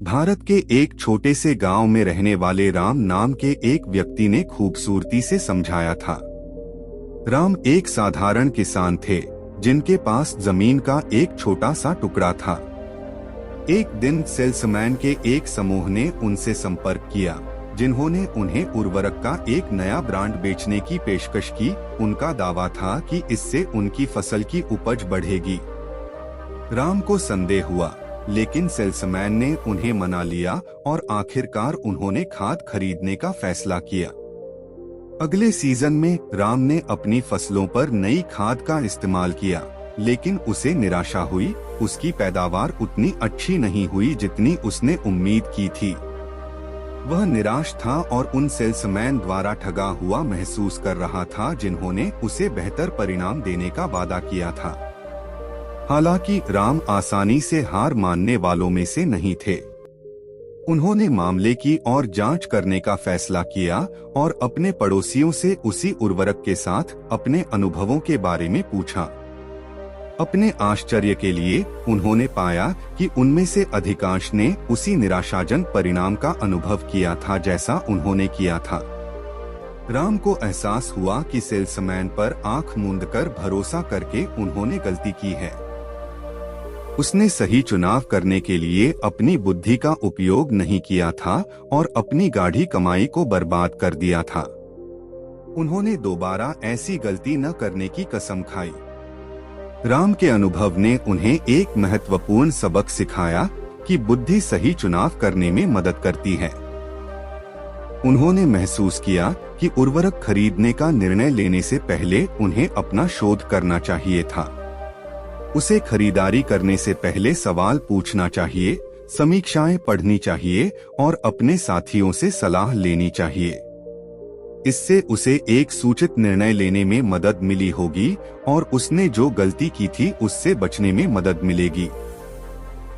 भारत के एक छोटे से गांव में रहने वाले राम नाम के एक व्यक्ति ने खूबसूरती से समझाया था। राम एक साधारण किसान थे जिनके पास जमीन का एक छोटा सा टुकड़ा था। एक दिन सेल्समैन के एक समूह ने उनसे संपर्क किया, जिन्होंने उन्हें उर्वरक का एक नया ब्रांड बेचने की पेशकश की। उनका दावा था कि इससे उनकी फसल की उपज बढ़ेगी। राम को संदेह हुआ, लेकिन सेल्समैन ने उन्हें मना लिया और आखिरकार उन्होंने खाद खरीदने का फैसला किया। अगले सीजन में राम ने अपनी फसलों पर नई खाद का इस्तेमाल किया, लेकिन उसे निराशा हुई। उसकी पैदावार उतनी अच्छी नहीं हुई जितनी उसने उम्मीद की थी। वह निराश था और उन सेल्समैन द्वारा ठगा हुआ महसूस कर रहा था जिन्होंने उसे बेहतर परिणाम देने का वादा किया था। हालांकि राम आसानी से हार मानने वालों में से नहीं थे। उन्होंने मामले की और जांच करने का फैसला किया और अपने पड़ोसियों से उसी उर्वरक के साथ अपने अनुभवों के बारे में पूछा। अपने आश्चर्य के लिए उन्होंने पाया कि उनमें से अधिकांश ने उसी निराशाजनक परिणाम का अनुभव किया था जैसा उन्होंने किया था। राम को एहसास हुआ कि सेल्समैन पर आंख मूंदकर भरोसा करके उन्होंने गलती की है। उसने सही चुनाव करने के लिए अपनी बुद्धि का उपयोग नहीं किया था और अपनी गाढ़ी कमाई को बर्बाद कर दिया था। उन्होंने दोबारा ऐसी गलती न करने की कसम खाई। राम के अनुभव ने उन्हें एक महत्वपूर्ण सबक सिखाया कि बुद्धि सही चुनाव करने में मदद करती है। उन्होंने महसूस किया कि उर्वरक खरीदने का निर्णय लेने से पहले उन्हें अपना शोध करना चाहिए था। उसे खरीदारी करने से पहले सवाल पूछना चाहिए, समीक्षाएं पढ़नी चाहिए और अपने साथियों से सलाह लेनी चाहिए। इससे उसे एक सूचित निर्णय लेने में मदद मिली होगी और उसने जो गलती की थी उससे बचने में मदद मिलेगी।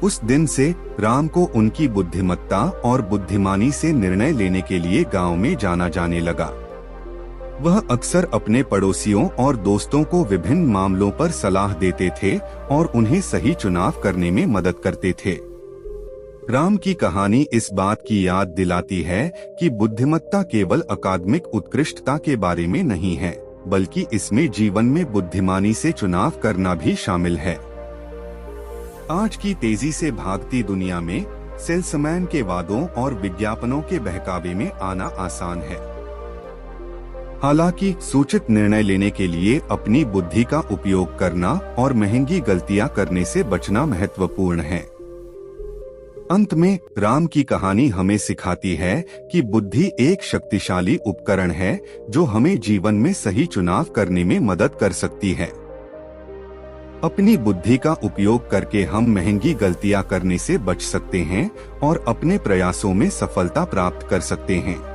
उस दिन से राम को उनकी बुद्धिमत्ता और बुद्धिमानी से निर्णय लेने के लिए गांव में जाना जाने लगा। वह अक्सर अपने पड़ोसियों और दोस्तों को विभिन्न मामलों पर सलाह देते थे और उन्हें सही चुनाव करने में मदद करते थे। राम की कहानी इस बात की याद दिलाती है कि बुद्धिमत्ता केवल अकादमिक उत्कृष्टता के बारे में नहीं है, बल्कि इसमें जीवन में बुद्धिमानी से चुनाव करना भी शामिल है। आज की तेजी से भागती दुनिया में सेल्समैन के वादों और विज्ञापनों के बहकावे में आना आसान है। हालांकि सूचित निर्णय लेने के लिए अपनी बुद्धि का उपयोग करना और महंगी गलतियां करने से बचना महत्वपूर्ण है। अंत में राम की कहानी हमें सिखाती है कि बुद्धि एक शक्तिशाली उपकरण है जो हमें जीवन में सही चुनाव करने में मदद कर सकती है। अपनी बुद्धि का उपयोग करके हम महंगी गलतियां करने से बच सकते हैं और अपने प्रयासों में सफलता प्राप्त कर सकते हैं।